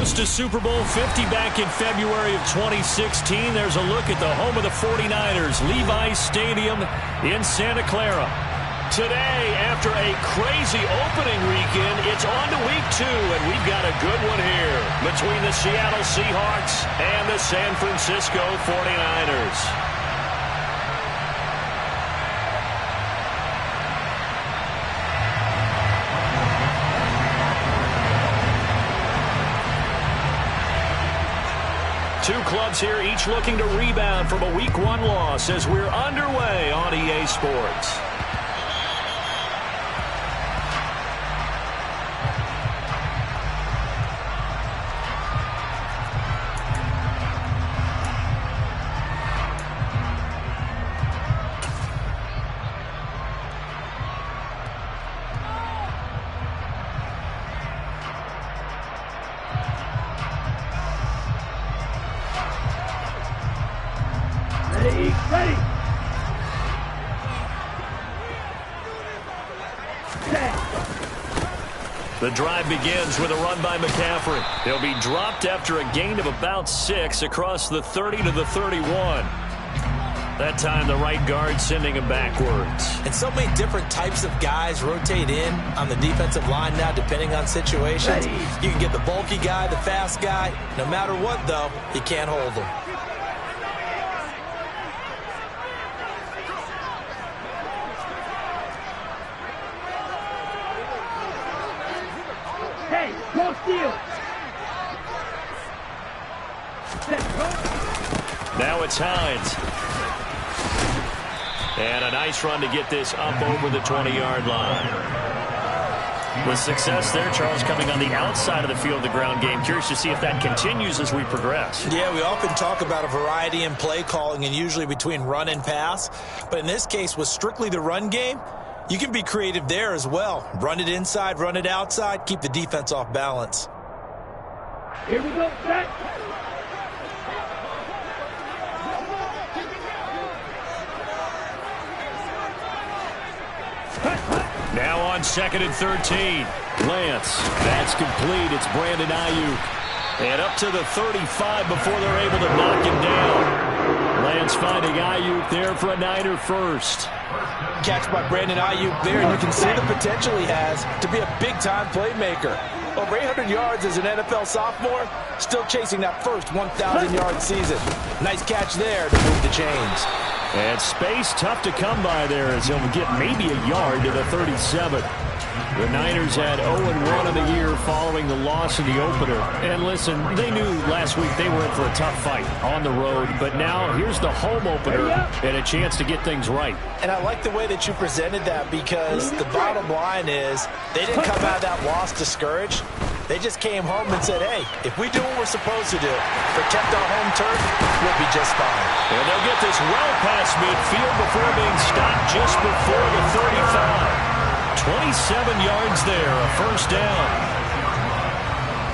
Host to Super Bowl 50 back in February of 2016. There's a look at the home of the 49ers, Levi's Stadium in Santa Clara. Today, after a crazy opening weekend, it's on to week 2, and we've got a good one here between the Seattle Seahawks and the San Francisco 49ers. Two clubs here, each looking to rebound from a Week 1 loss as we're underway on EA Sports. Ready. The drive begins with a run by McCaffrey. He'll be dropped after a gain of about 6 across the 30 to the 31. That time the right guard sending him backwards. And so many different types of guys rotate in on the defensive line now depending on situations. You can get the bulky guy, the fast guy. No matter what, though, you can't hold them. Hey, go steal. Now it's Hines. And a nice run to get this up over the 20-yard line. With success there, Charles, coming on the outside of the field, the ground game. Curious to see if that continues as we progress. Yeah, we often talk about a variety in play calling and usually between run and pass. But in this case, with strictly the run game, you can be creative there as well. Run it inside, run it outside, keep the defense off balance. Here we go, set. Now on 2nd and 13. Lance. That's complete. It's Brandon Ayuk. And up to the 35 before they're able to knock him down. Lance finding Ayuk there for a Niner first. Catch by Brandon Ayuk there, and you can see the potential he has to be a big-time playmaker. Over 800 yards as an NFL sophomore, still chasing that first 1,000-yard season. Nice catch there to move the chains. And space tough to come by there as he'll get maybe a yard to the 37. The Niners had 0-1 in the year following the loss in the opener. And listen, they knew last week they were in for a tough fight on the road. But now here's the home opener and a chance to get things right. And I like the way that you presented that because the bottom line is they didn't come out of that loss discouraged. They just came home and said, hey, if we do what we're supposed to do, protect our home turf, we'll be just fine. And they'll get this well past midfield before being stopped just before the 35. 27 yards there, a first down.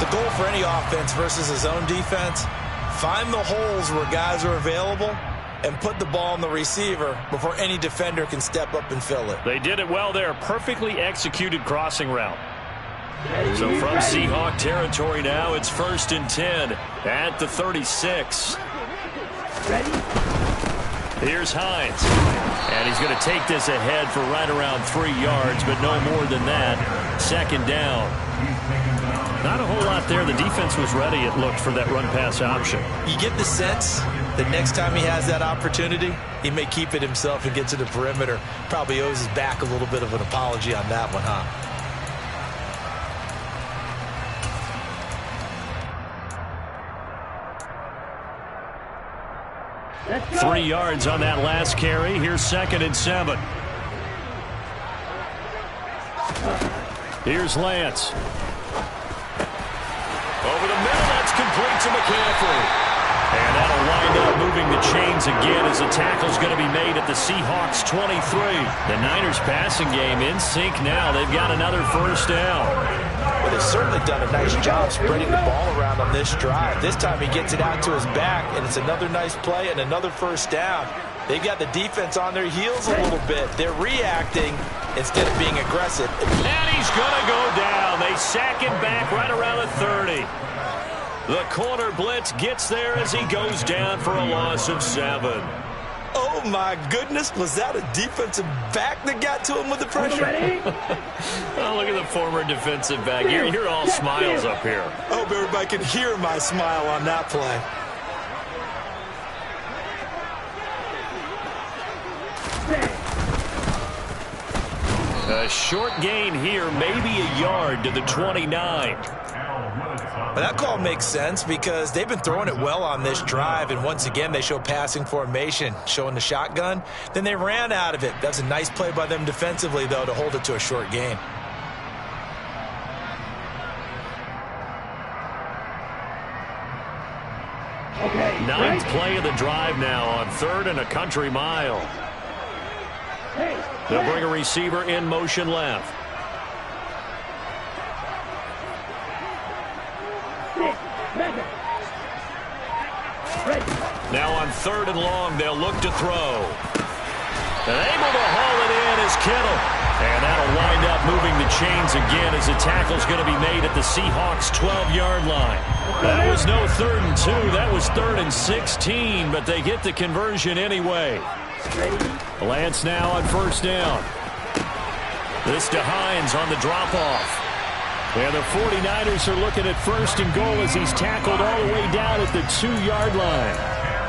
The goal for any offense versus his own defense, find the holes where guys are available and put the ball on the receiver before any defender can step up and fill it. They did it well there. Perfectly executed crossing route. So from Seahawk territory now, it's 1st and 10 at the 36. Ready? Here's Hines. And he's going to take this ahead for right around 3 yards, but no more than that. 2nd down. Not a whole lot there. The defense was ready, it looked, for that run-pass option. You get the sense that next time he has that opportunity, he may keep it himself and get to the perimeter. Probably owes his back a little bit of an apology on that one, huh? 3 yards on that last carry. Here's 2nd and 7. Here's Lance. Over the middle, that's complete to McCaffrey. And that'll wind up moving the chains again as the tackle's going to be made at the Seahawks 23. The Niners passing game in sync now. They've got another first down. Well, they've certainly done a nice job spreading the ball around on this drive. This time he gets it out to his back, and it's another nice play and another first down. They've got the defense on their heels a little bit. They're reacting instead of being aggressive. And he's going to go down. They sack him back right around the 30. The corner blitz gets there as he goes down for a loss of 7. Oh, my goodness. Was that a defensive back that got to him with the pressure? Oh, look at the former defensive back. You're all smiles up here. I hope everybody can hear my smile on that play. A short gain here, maybe a yard to the 29. But that call makes sense because they've been throwing it well on this drive, and once again they show passing formation, showing the shotgun. Then they ran out of it. That's a nice play by them defensively, though, to hold it to a short gain. Okay. Ninth play of the drive now on 3rd and a country mile. They'll bring a receiver in motion left. Now on 3rd and long, they'll look to throw. And able to haul it in is Kittle. And that'll wind up moving the chains again as the tackle's going to be made at the Seahawks' 12-yard line. That was no 3rd and 2. That was 3rd and 16, but they get the conversion anyway. Lance now on 1st down. This to Hines on the drop-off. And the 49ers are looking at 1st and goal as he's tackled all the way down at the 2-yard line.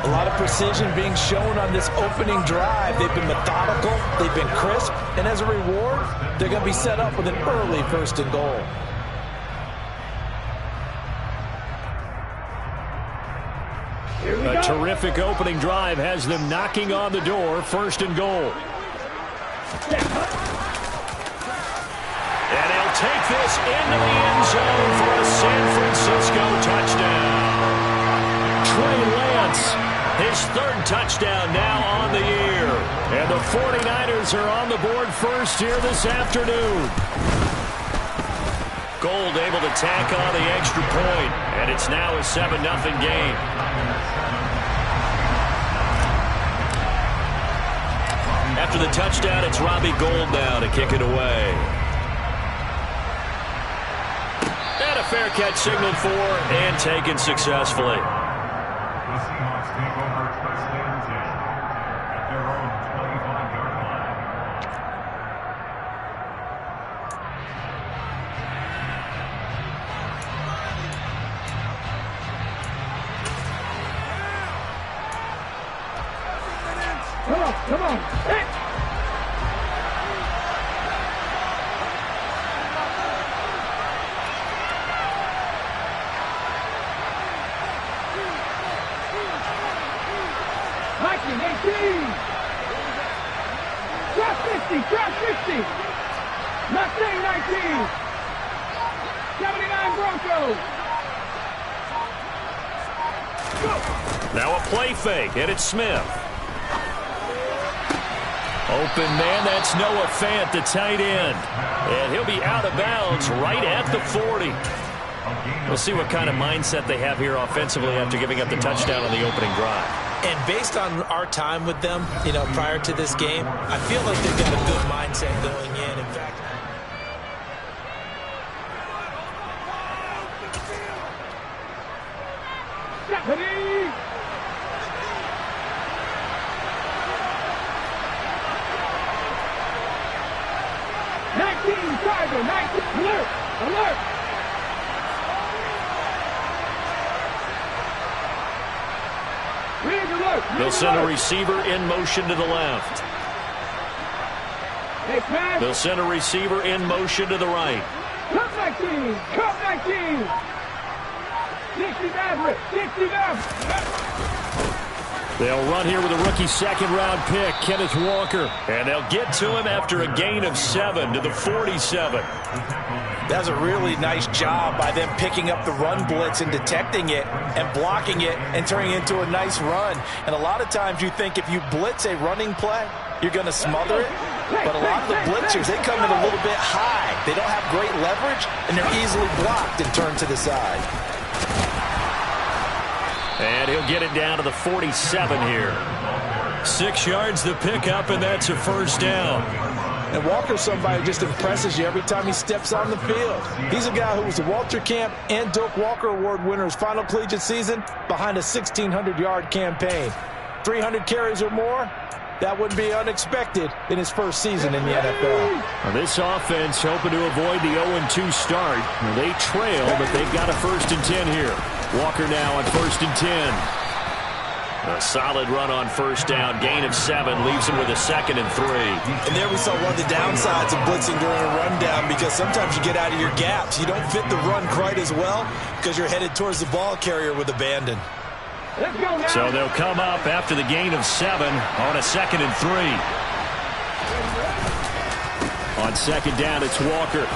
A lot of precision being shown on this opening drive. They've been methodical, they've been crisp, and as a reward, they're going to be set up with an early 1st and goal. A terrific opening drive has them knocking on the door, 1st and goal. And he'll take this into the end zone for a San Francisco touchdown. Trey Lance, his 3rd touchdown now on the year. And the 49ers are on the board first here this afternoon. Gold able to tack on the extra point, and it's now a 7-0 game. After the touchdown, it's Robbie Gould now to kick it away. And a fair catch signaled for and taken successfully. Come on. Hey. Mikey, 18. Drop 50. Not saying 19. 79 Broncos. Go. Now a play fake, and it's Smith. Open man, that's Noah Fant, the tight end. And he'll be out of bounds right at the 40. We'll see what kind of mindset they have here offensively after giving up the touchdown on the opening drive. And based on our time with them, prior to this game, I feel like they've got a good mindset going in. In fact, Stephanie! Alert! They'll send a receiver in motion to the left. Hey, pass. They'll send a receiver in motion to the right. Come 19! 60 Maverick! They'll run here with a rookie 2nd-round pick, Kenneth Walker. And they'll get to him after a gain of 7 to the 47. That's a really nice job by them picking up the run blitz and detecting it and blocking it and turning it into a nice run. And a lot of times you think if you blitz a running play, you're going to smother it. But a lot of the blitzers, they come in a little bit high. They don't have great leverage, and they're easily blocked and turned to the side. And he'll get it down to the 47 here. 6 yards the pickup, and that's a 1st down. And Walker's somebody who just impresses you every time he steps on the field. He's a guy who was the Walter Camp and Doak Walker Award winner's final collegiate season behind a 1,600-yard campaign. 300 carries or more, that wouldn't be unexpected in his first season in the NFL. Well, this offense hoping to avoid the 0-2 start. They trail, but they've got a 1st and 10 here. Walker now on 1st and 10. A solid run on 1st down. Gain of 7 leaves him with a 2nd and 3. And there we saw one of the downsides of blitzing during a rundown, because sometimes you get out of your gaps. You don't fit the run quite as well because you're headed towards the ball carrier with abandon. So they'll come up after the gain of 7 on a 2nd and 3. On 2nd down, it's Walker.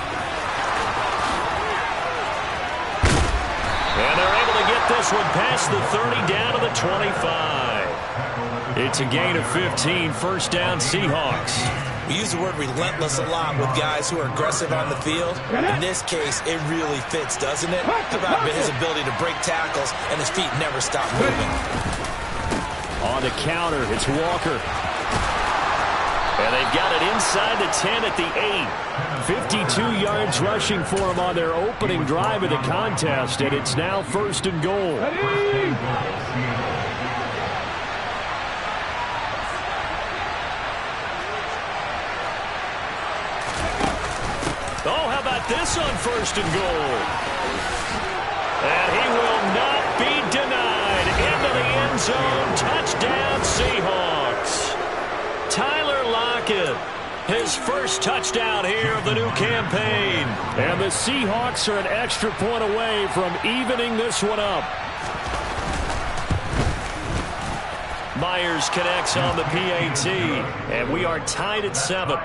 And they're able to get this one past the 30 down to the 25. It's a gain of 15, 1st down Seahawks. We use the word relentless a lot with guys who are aggressive on the field. In this case, it really fits, doesn't it? How about his ability to break tackles and his feet never stop moving? On the counter, it's Walker. And they've got it inside the 10 at the 8. 52 yards rushing for him on their opening drive of the contest, and it's now 1st and goal. Oh, how about this on 1st and goal? And he will not be denied. Into the end zone. Touchdown, Seahawks. Tyler Lockett, his first touchdown here of the new campaign. And the Seahawks are an extra point away from evening this one up. Myers connects on the PAT, and we are tied at 7.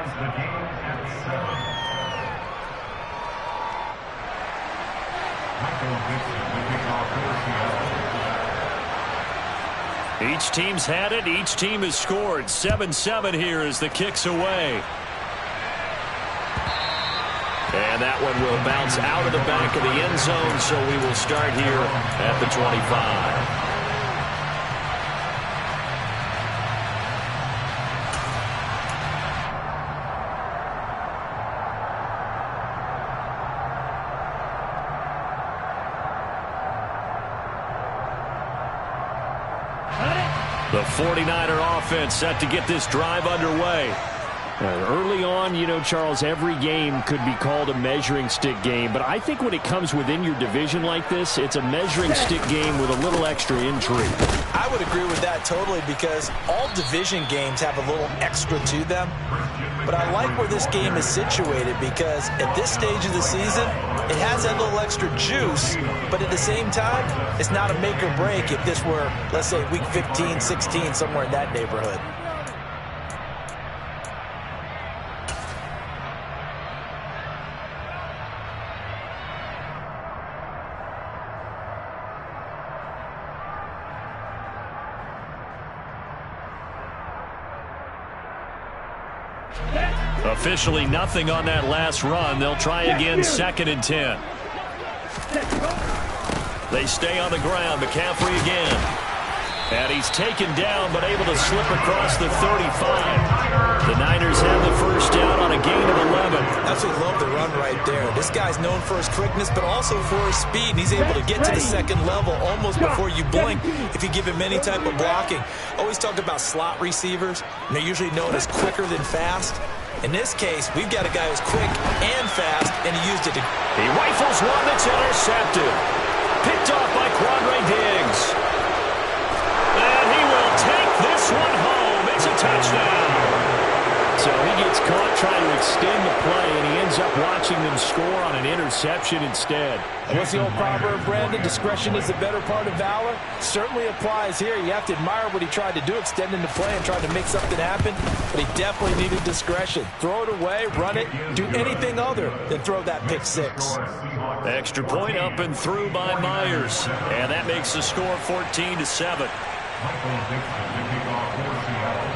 Each team's had it. Each team has scored. 7-7 here as the kick's away. And that one will bounce out of the back of the end zone, so we will start here at the 25. The 49er offense set to get this drive underway. Early on, you know, Charles, every game could be called a measuring stick game, but I think when it comes within your division like this, it's a measuring stick game with a little extra intrigue. I would agree with that totally, because all division games have a little extra to them. But I like where this game is situated, because at this stage of the season, it has that little extra juice, but at the same time, it's not a make or break if this were, let's say, week 15, 16, somewhere in that neighborhood. Officially nothing on that last run. They'll try again, 2nd and 10. They stay on the ground. McCaffrey again. And he's taken down, but able to slip across the 35. The Niners have the 1st down on a gain of 11. Absolutely love the run right there. This guy's known for his quickness, but also for his speed. And he's able to get to the 2nd level almost before you blink if you give him any type of blocking. Always talk about slot receivers, and they're usually known as quicker than fast. In this case, we've got a guy who's quick and fast, and he used it to... He rifles one that's intercepted. Picked off by Quandre Diggs. And he will take this one home. It's a touchdown. So he gets caught trying to extend the play, and he ends up watching them score on an interception instead. And what's the old proverb, Brandon? Discretion is the better part of valor. Certainly applies here. You have to admire what he tried to do, extending the play and trying to make something happen. But he definitely needed discretion. Throw it away, run it, do anything other than throw that pick 6. Extra point up and through by Myers. And that makes the score 14-7.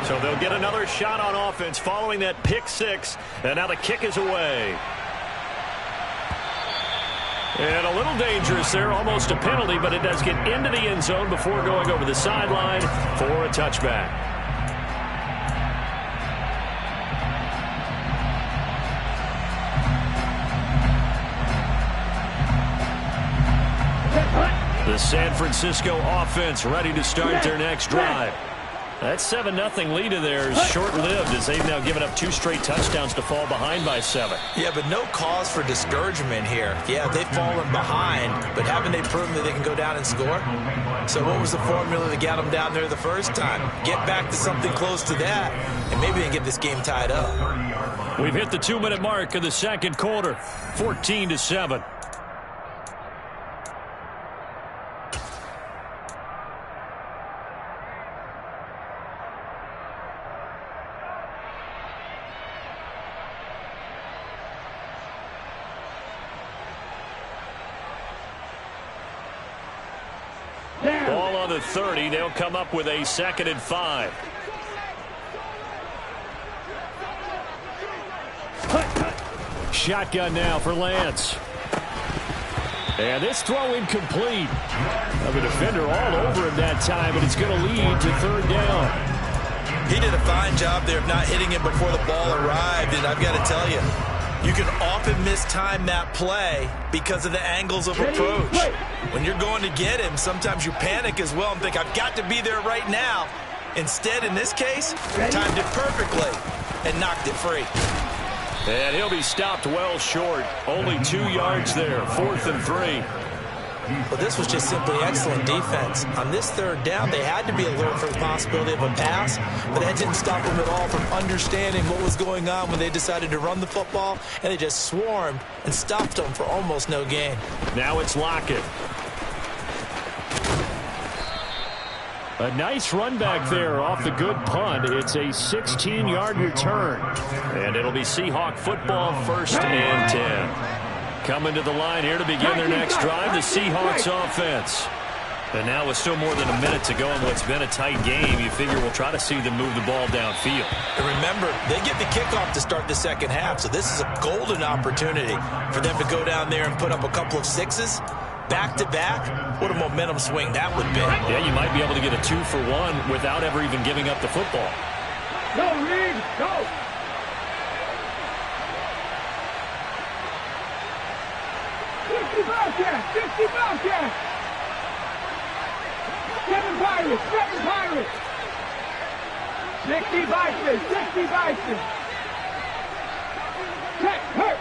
So they'll get another shot on offense following that pick 6. And now the kick is away. And a little dangerous there, almost a penalty, but it does get into the end zone before going over the sideline for a touchback. The San Francisco offense ready to start their next drive. That 7-0 lead of theirs is short-lived as they've now given up 2 straight touchdowns to fall behind by 7. Yeah, but no cause for discouragement here. Yeah, they've fallen behind, but haven't they proven that they can go down and score? So what was the formula that got them down there the first time? Get back to something close to that, and maybe they can get this game tied up. We've hit the 2-minute mark of the second quarter, 14-7. Ball on the 30. They'll come up with a 2nd and 5. Shotgun now for Lance. And this throw incomplete. The defender all over him that time, but it's going to lead to 3rd down. He did a fine job there of not hitting him before the ball arrived, and I've got to tell you, you can often mistime that play because of the angles of approach. When you're going to get him, sometimes you panic as well and think, I've got to be there right now. Instead, in this case, timed it perfectly and knocked it free. And he'll be stopped well short. Only 2 yards there, 4th and 3. Well, this was just simply excellent defense. On this 3rd down, they had to be alert for the possibility of a pass, but that didn't stop them at all from understanding what was going on when they decided to run the football, and they just swarmed and stopped them for almost no gain. Now it's Lockett. A nice run back there off the good punt. It's a 16-yard return, and it'll be Seahawk football, 1st and 10. Coming to the line here to begin their next drive, the Seahawks offense. And now with still more than a minute to go in what's been a tight game, you figure we'll try to see them move the ball downfield. And remember, they get the kickoff to start the second half, so this is a golden opportunity for them to go down there and put up a couple of 6s. Back-to-back, what a momentum swing that would be. Yeah, you might be able to get a 2-for-1 without ever even giving up the football. Go, Reed, go. Bobcats, 50 Bobcats. 7 Pirates, 7 Pirates. 60 Bison, 60 Bison. Hurt.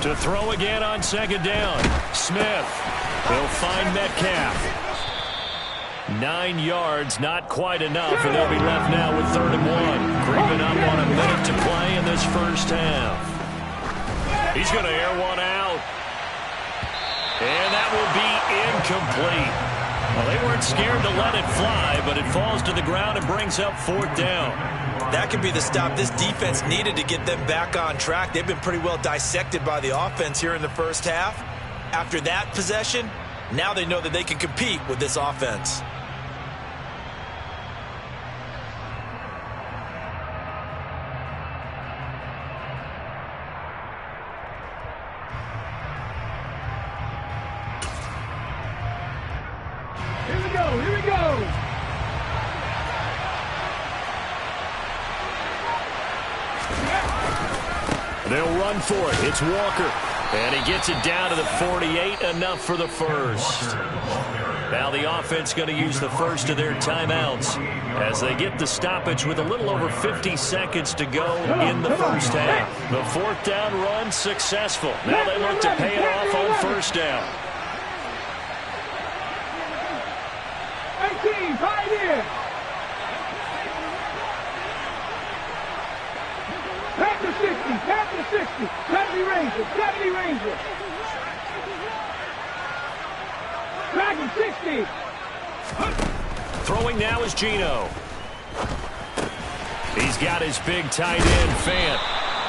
To throw again on 2nd down. Smith. They'll find Metcalf. 9 yards, not quite enough, and they'll be left now with 3rd and 1. Creeping up on a minute to play in this first half. He's going to air one out. And that will be incomplete. Well, they weren't scared to let it fly, but it falls to the ground and brings up 4th down. That could be the stop this defense needed to get them back on track. They've been pretty well dissected by the offense here in the first half. After that possession, now they know that they can compete with this offense. Here we go. They'll run for it. It's Walker. And he gets it down to the 48, enough for the first. Now the offense going to use the first of their timeouts as they get the stoppage with a little over 50 seconds to go in the first half. The 4th down run successful. Now they look to pay it off on 1st down. 18, Pioneer. Panther 60, 70 Rangers. Dragon 60. Throwing now is Geno. He's got his big tight end, Fant.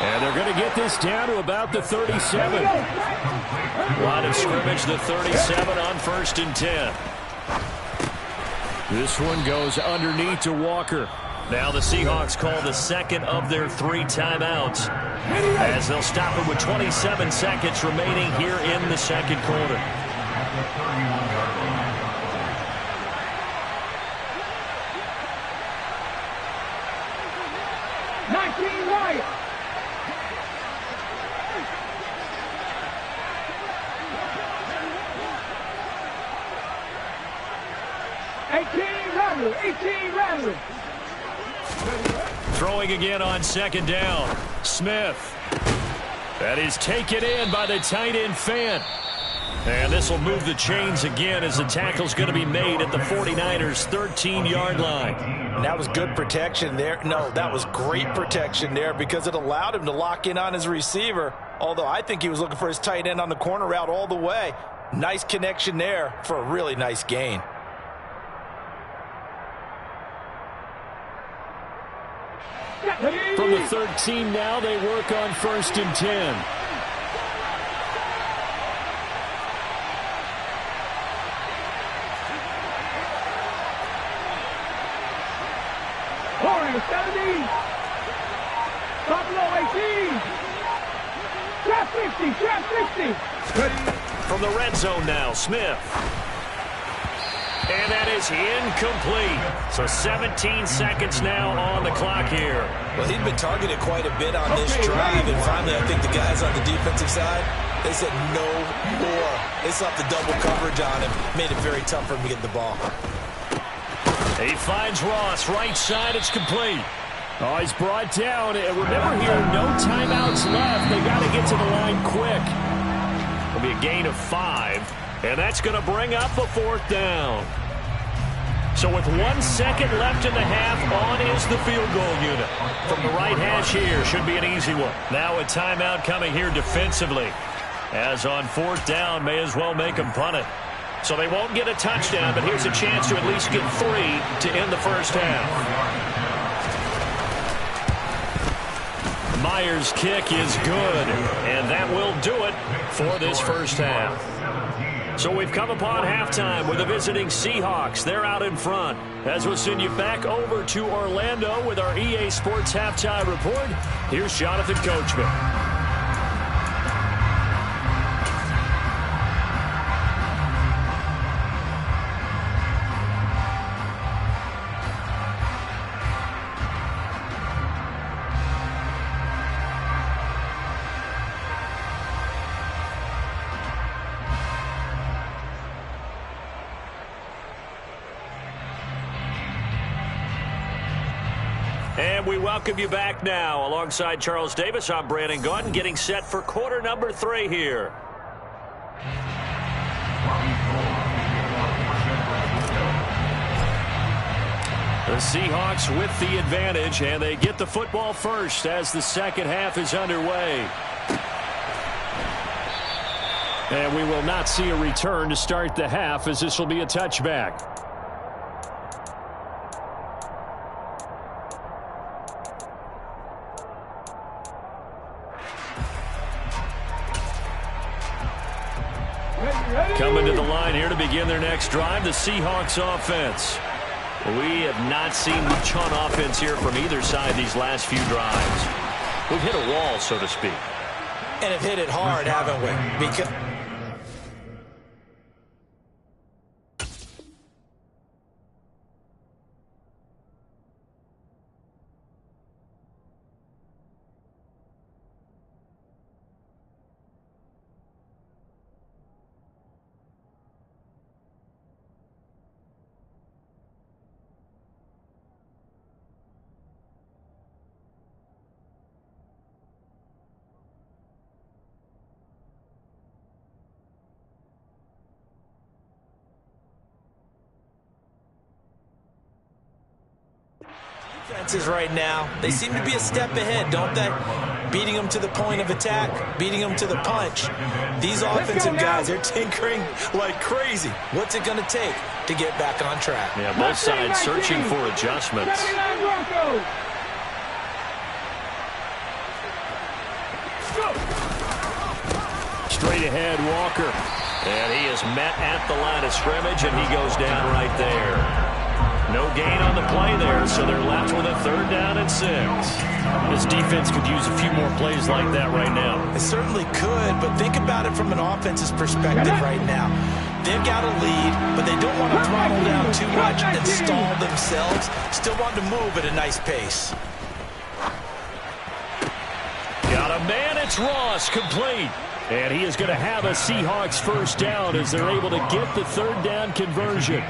And they're going to get this down to about the 37. Line of scrimmage, the 37 on 1st and 10. This one goes underneath to Walker. Now the Seahawks call the 2nd of their 3 timeouts as they'll stop it with 27 seconds remaining here in the second quarter. 18, rattling. Throwing again on second down. Smith. That is taken in by the tight end Fant. And this will move the chains again as the tackle's going to be made at the 49ers' 13-yard line. And that was good protection there. No, that was great protection there because it allowed him to lock in on his receiver. Although I think he was looking for his tight end on the corner route all the way. Nice connection there for a really nice gain. From the 13 now, they work on 1st and 10. Horner, 70. Buffalo, 18. Trap 60, trap 60. From the red zone now, Smith. And that is incomplete. So 17 seconds now on the clock here. Well, he'd been targeted quite a bit on this drive, and finally I think the guys on the defensive side, they said no more. They slapped the double coverage on him, made it very tough for him to get the ball. He finds Ross, right side, it's complete. Oh, he's brought down. And remember here, no timeouts left. They got to get to the line quick. It'll be a gain of 5, and that's going to bring up a 4th down. So with 1 second left in the half, on is the field goal unit. From the right hash here, should be an easy one. Now a timeout coming here defensively. As on 4th down, may as well make them punt it. So they won't get a touchdown, but here's a chance to at least get 3 to end the first half. Myers' kick is good, and that will do it for this first half. So we've come upon halftime with the visiting Seahawks. They're out in front. As we'll send you back over to Orlando with our EA Sports Halftime Report, here's Jonathan Coachman. And we welcome you back now. Alongside Charles Davis, I'm Brandon Gaudin, getting set for quarter number 3 here. The Seahawks with the advantage, and they get the football first as the second half is underway. And we will not see a return to start the half, as this will be a touchback. Coming to the line here to begin their next drive, the Seahawks offense. We have not seen much on offense here from either side these last few drives. We've hit a wall, so to speak. And have hit it hard, haven't we? Because defenses right now, they seem to be a step ahead, don't they? Beating them to the point of attack, beating them to the punch. These offensive guys, they're tinkering like crazy. What's it going to take to get back on track? Yeah, both sides searching for adjustments. Straight ahead, Walker. And he is met at the line of scrimmage, and he goes down right there. No gain on the play there, so they're left with a 3rd down and 6. This defense could use a few more plays like that right now. It certainly could, but think about it from an offense's perspective right now. They've got a lead, but they don't want to throttle down too much and stall themselves. Still want to move at a nice pace. Got a man, it's Ross, complete. And he is going to have a Seahawks first down as they're able to get the third down conversion.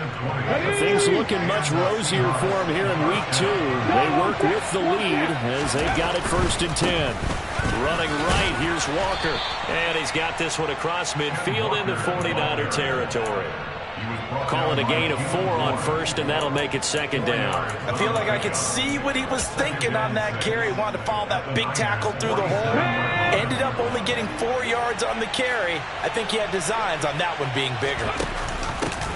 Things looking much rosier for him here in week 2. They work with the lead as they've got it 1st and 10. Running right, here's Walker. And he's got this one across midfield into 49er territory. Calling a gain of 4 on 1st, and that'll make it 2nd down. I feel like I could see what he was thinking on that carry. Wanted to follow that big tackle through the hole. Ended up only getting 4 yards on the carry. I think he had designs on that one being bigger.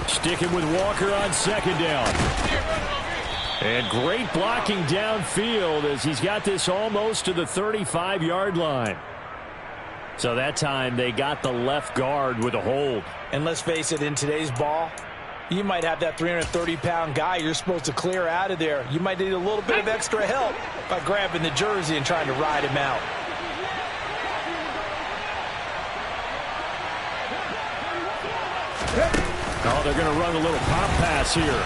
Sticking with Walker on 2nd down. And great blocking downfield as he's got this almost to the 35-yard line. So that time they got the left guard with a hold. And let's face it, in today's ball, you might have that 330-pound guy you're supposed to clear out of there. You might need a little bit of extra help by grabbing the jersey and trying to ride him out. Oh, they're going to run a little pop pass here.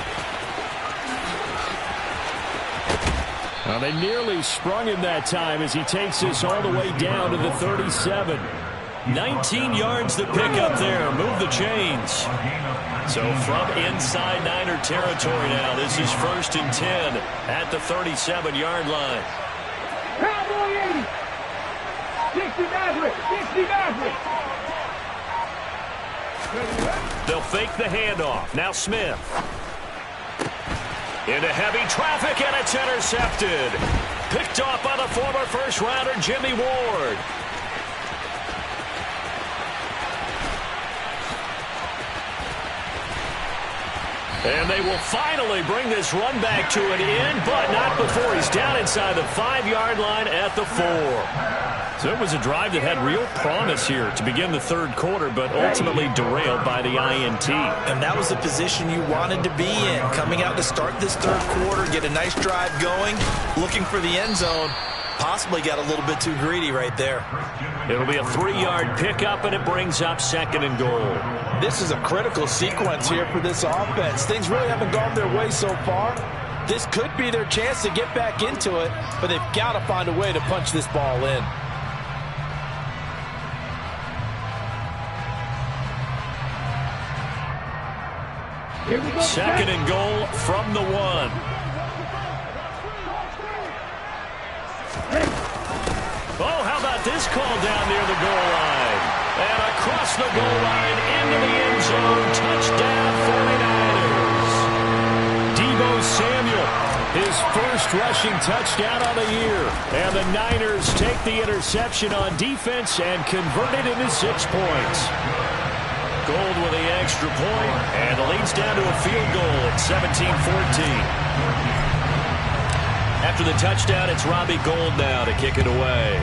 Well, they nearly sprung him that time as he takes this all the way down to the 37. 19 yards to pick up there. Move the chains. So from inside Niner territory now, this is 1st and 10 at the 37-yard line. Cowboy 80. 60 Maverick. 60 Maverick. They'll fake the handoff. Now Smith. Into heavy traffic, and it's intercepted. Picked off by the former first-rounder Jimmy Ward. And they will finally bring this run back to an end, but not before he's down inside the 5-yard line at the 4. So it was a drive that had real promise here to begin the 3rd quarter, but ultimately derailed by the INT. And that was the position you wanted to be in. Coming out to start this 3rd quarter, get a nice drive going, looking for the end zone. Possibly got a little bit too greedy right there. It'll be a 3-yard pickup, and it brings up 2nd and goal. This is a critical sequence here for this offense. Things really haven't gone their way so far. This could be their chance to get back into it, but they've got to find a way to punch this ball in. Second and goal from the 1. Oh, how about this call down near the goal line? And across the goal line into the end zone. Touchdown 49ers. Deebo Samuel, his first rushing touchdown on the year. And the Niners take the interception on defense and convert it into 6 points. Gold with the extra point, and it leads down to a field goal at 17-14. After the touchdown, it's Robbie Gould now to kick it away.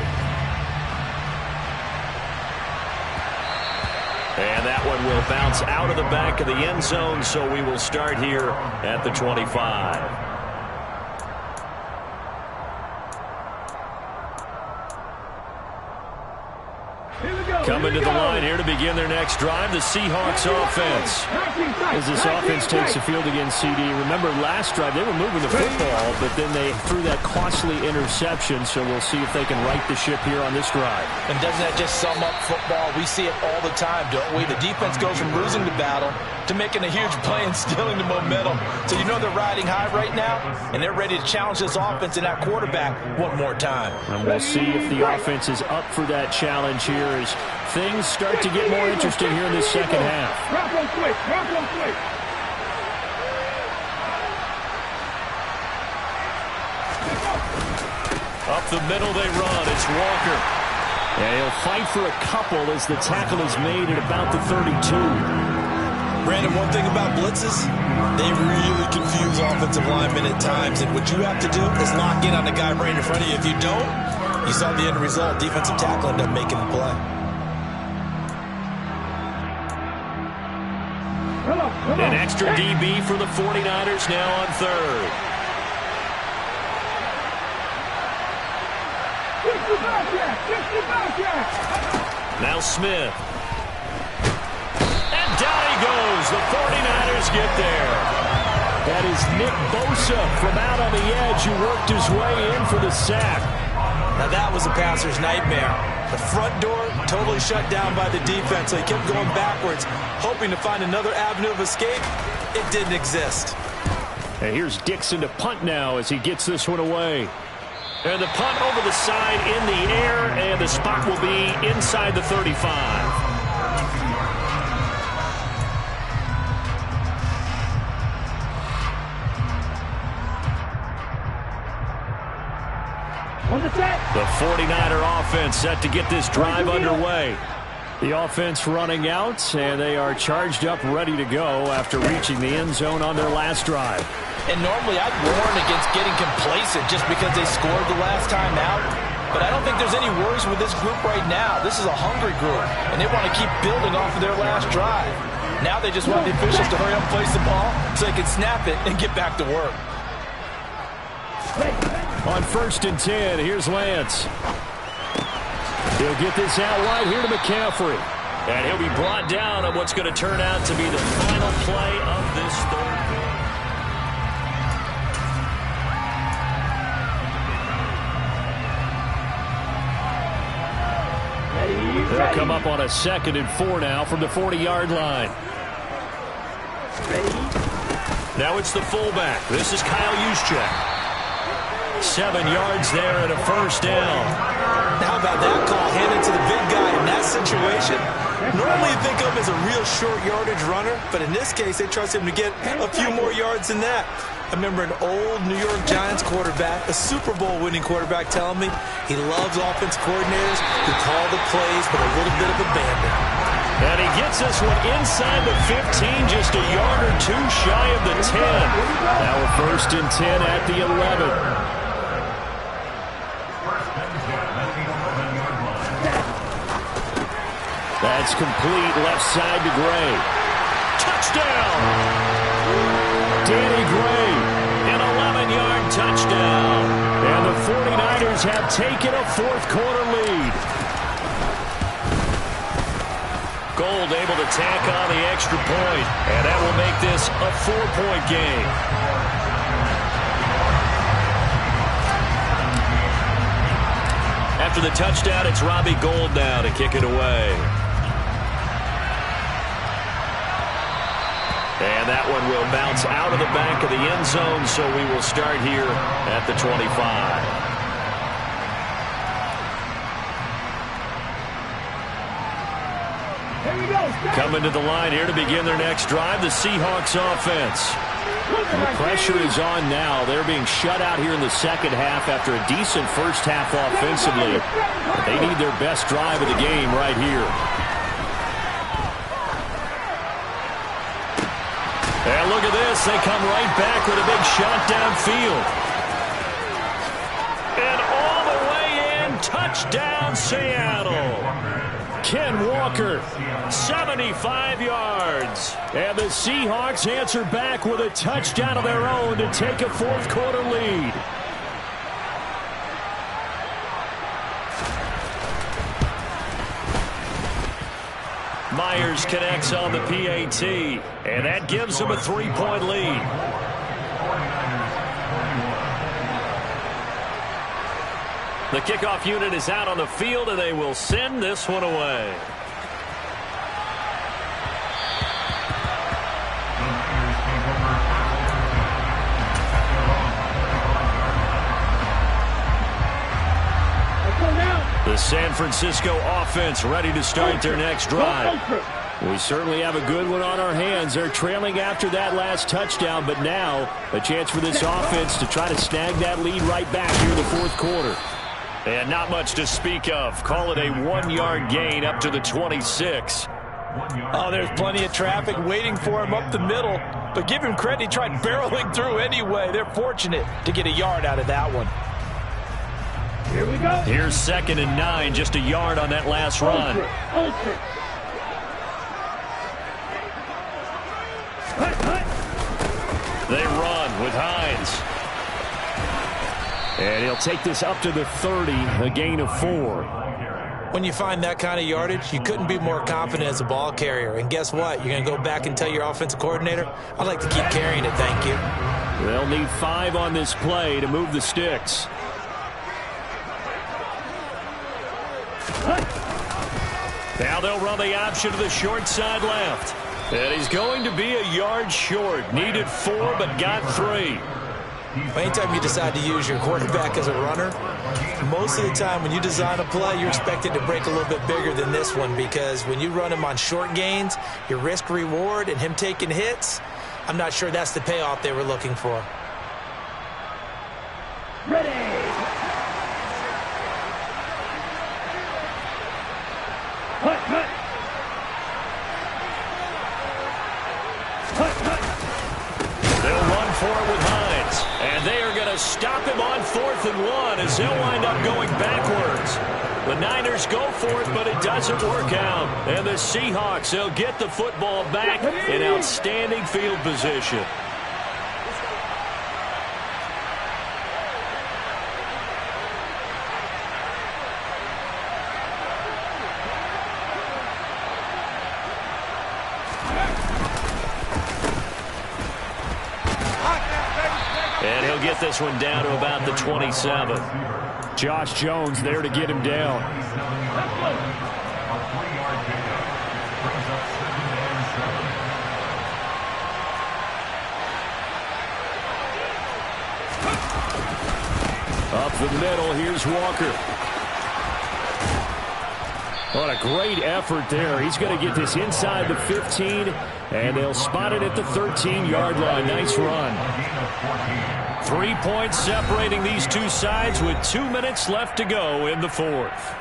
And that one will bounce out of the back of the end zone, so we will start here at the 25. Coming to the line here to begin their next drive, the Seahawks offense. As this offense takes the field against CD, remember last drive they were moving the football, but then they threw that costly interception, so we'll see if they can right the ship here on this drive. And doesn't that just sum up football? We see it all the time, don't we? The defense goes from losing the battle to making a huge play and stealing the momentum. So you know they're riding high right now, and they're ready to challenge this offense and that quarterback one more time. And we'll see if the offense is up for that challenge here as things start to get more interesting here in this second half. Drop on quick. Drop on quick. Up the middle they run. It's Walker. And he'll fight for a couple as the tackle is made at about the 32. Brandon, one thing about blitzes, they really confuse offensive linemen at times. And what you have to do is lock in on the guy right in front of you. If you don't, you saw the end result. Defensive tackle ended up making the play. An extra DB for the 49ers now on 3rd. Now Smith. And down he goes. The 49ers get there. That is Nick Bosa from out on the edge who worked his way in for the sack. Now that was a passer's nightmare. The front door totally shut down by the defense, so he kept going backwards, hoping to find another avenue of escape. It didn't exist. And here's Dixon to punt now as he gets this one away. And the punt over the side in the air, and the spot will be inside the 35. The 49er offense set to get this drive underway. The offense running out, and they are charged up, ready to go after reaching the end zone on their last drive. And normally I'd warn against getting complacent just because they scored the last time out. But I don't think there's any worries with this group right now. This is a hungry group, and they want to keep building off of their last drive. Now they just want the officials to hurry up and place the ball so they can snap it and get back to work. On 1st and 10, here's Lance. He'll get this out wide here to McCaffrey. And he'll be brought down on what's going to turn out to be the final play of this third quarter. They'll come up on a 2nd and 4 now from the 40-yard line. Now it's the fullback. This is Kyle Juszczyk. 7 yards there and a first down. How about that call? Hand it to the big guy in that situation. Normally you think of him as a real short yardage runner, but in this case they trust him to get a few more yards than that. I remember an old New York Giants quarterback, a Super Bowl winning quarterback, telling me he loves offense coordinators who call the plays with a little bit of abandon. And he gets this one inside the 15, just a yard or two shy of the 10. Now a 1st and 10 at the 11. That's complete, left side to Gray. Touchdown! Danny Gray, an 11-yard touchdown. And the 49ers have taken a fourth-quarter lead. Gold able to tack on the extra point, and that will make this a 4-point game. After the touchdown, it's Robbie Gould now to kick it away. And that one will bounce out of the back of the end zone, so we will start here at the 25. Coming to the line here to begin their next drive, the Seahawks offense. And the pressure is on now. They're being shut out here in the second half after a decent first half offensively. But they need their best drive of the game right here. And look at this. They come right back with a big shot downfield. And all the way in, touchdown Seattle. Ken Walker, 75 yards. And the Seahawks answer back with a touchdown of their own to take a fourth-quarter lead. Myers connects on the PAT, and that gives them a 3-point lead. The kickoff unit is out on the field, and they will send this one away. The San Francisco offense ready to start their next drive. We certainly have a good one on our hands. They're trailing after that last touchdown, but now a chance for this offense to try to snag that lead right back here in the fourth quarter. And not much to speak of. Call it a 1-yard gain up to the 26. Oh, there's plenty of traffic waiting for him up the middle. But give him credit, he tried barreling through anyway. They're fortunate to get a yard out of that one. Here we go. Here's 2nd and 9, just a yard on that last run. They run with Hines. And he'll take this up to the 30, a gain of 4. When you find that kind of yardage, you couldn't be more confident as a ball carrier. And guess what? You're going to go back and tell your offensive coordinator, I'd like to keep carrying it, thank you. They'll need 5 on this play to move the sticks. Now they'll run the option to the short side left. And he's going to be a yard short. Needed 4, but got 3. Anytime you decide to use your quarterback as a runner, most of the time when you design a play, you're expected to break a little bit bigger than this one, because when you run him on short gains, your risk-reward and him taking hits, I'm not sure that's the payoff they were looking for. Ready. Hut. They'll run for it with Hines. And they are going to stop him on 4th and 1 as they'll wind up going backwards. The Niners go for it, but it doesn't work out. And the Seahawks, they'll get the football back in outstanding field position. And he'll get this one down to about the 27. Josh Jones there to get him down. Up the middle, here's Walker. What a great effort there. He's going to get this inside the 15, and they'll spot it at the 13-yard line. Nice run. 3 points separating these two sides with 2 minutes left to go in the 4th.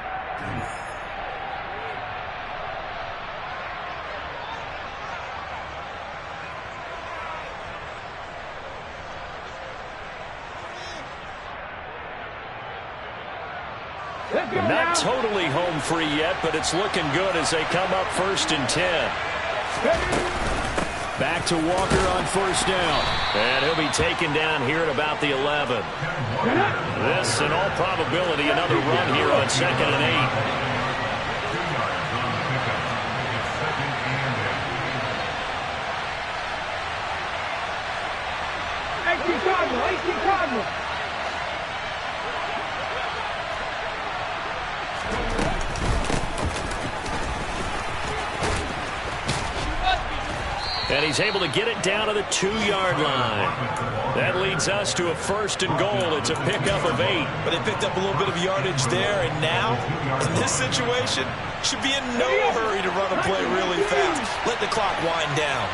Not totally home free yet, but it's looking good as they come up 1st and 10. Back to Walker on 1st down. And he'll be taken down here at about the 11. This, in all probability, another run here on 2nd and 8. Cardinal. And he's able to get it down to the 2-yard line. That leads us to a 1st and goal. It's a pickup of 8. But they picked up a little bit of yardage there, and now, in this situation, should be in no hurry to run a play really fast. Let the clock wind down.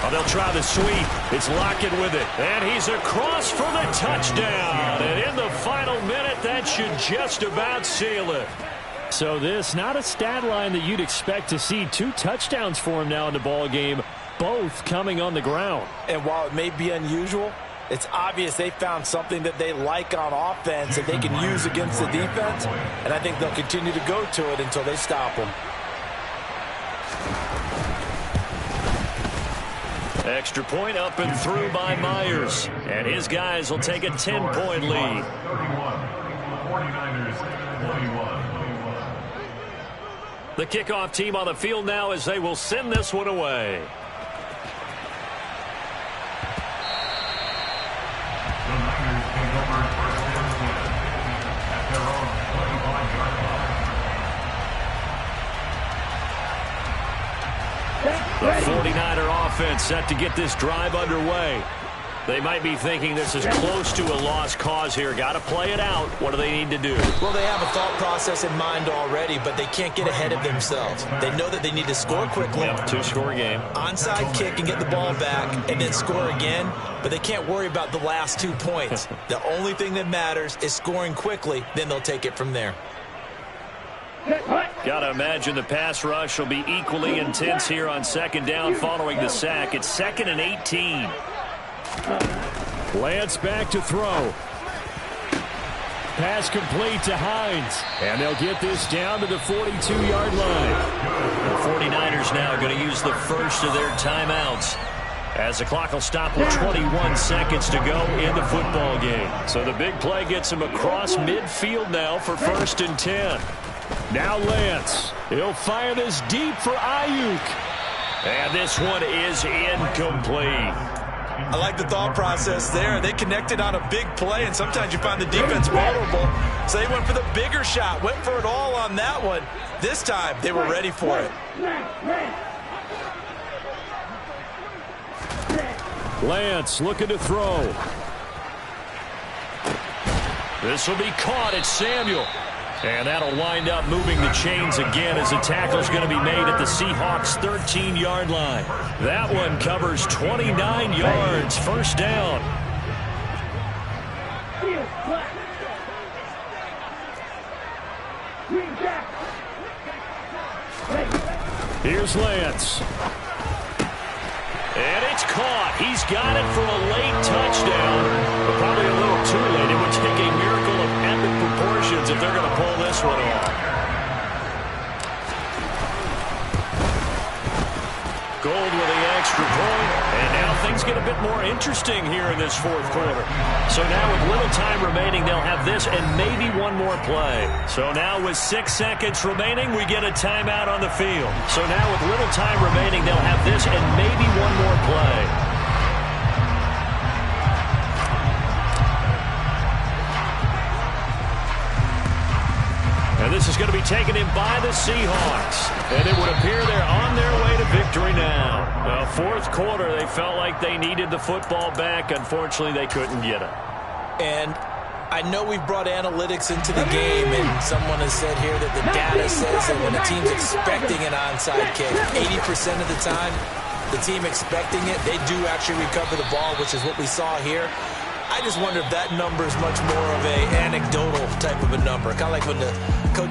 Oh, they'll try the sweep. It's Lockett with it. And he's across for the touchdown. And in the final minute, that should just about seal it. So this, not a stat line that you'd expect to see. 2 touchdowns for him now in the ball game, both coming on the ground. And while it may be unusual, it's obvious they found something that they like on offense that they can use against the defense. And I think they'll continue to go to it until they stop them. Extra point up and through by Myers. And his guys will take a 10-point lead. 49ers 21. The kickoff team on the field now as they will send this one away. The Niners take over 1st and 10 at their own 25-yard line. The 49er offense set to get this drive underway. They might be thinking this is close to a lost cause here. Got to play it out. What do they need to do? Well, they have a thought process in mind already, but they can't get ahead of themselves. They know that they need to score quickly. Yep, 2-score game. Onside kick and get the ball back and then score again, but they can't worry about the last 2 points. The only thing that matters is scoring quickly, then they'll take it from there. Got to imagine the pass rush will be equally intense here on 2nd down following the sack. It's 2nd and 18. Lance back to throw. Pass complete to Hines. And they'll get this down to the 42-yard line. The 49ers now going to use the first of their timeouts, as the clock will stop with 21 seconds to go in the football game. So the big play gets him across midfield now for 1st and 10. Now Lance. He'll fire this deep for Ayuk. And this one is incomplete. I like the thought process there. They connected on a big play, and sometimes you find the defense vulnerable. So they went for the bigger shot, went for it all on that one. This time, they were ready for it. Lance looking to throw. This will be caught. It's Samuel. And that'll wind up moving the chains again as the tackle's going to be made at the Seahawks' 13-yard line. That one covers 29 yards. First down. Here's Lance. And it's caught. He's got it for a late touchdown. But probably a little too late. It would take a miracle of epic proportions if they're going to pull this one off. Gold with the extra point. And now things get a bit more interesting here in this fourth quarter. So now with little time remaining, they'll have this and maybe one more play. So now with 6 seconds remaining, we get a timeout on the field. So now with little time remaining, they'll have this and maybe one more play. And this is going to be taken in by the Seahawks. And it would appear they're on their way to victory now. Well, fourth quarter, they felt like they needed the football back. Unfortunately, they couldn't get it. And I know we've brought analytics into the game, and someone has said here that the data says that when a team's expecting an onside kick, 80% of the time, the team expecting it, they do actually recover the ball, which is what we saw here. I just wonder if that number is much more of a anecdotal type of a number. Kind of like when the coach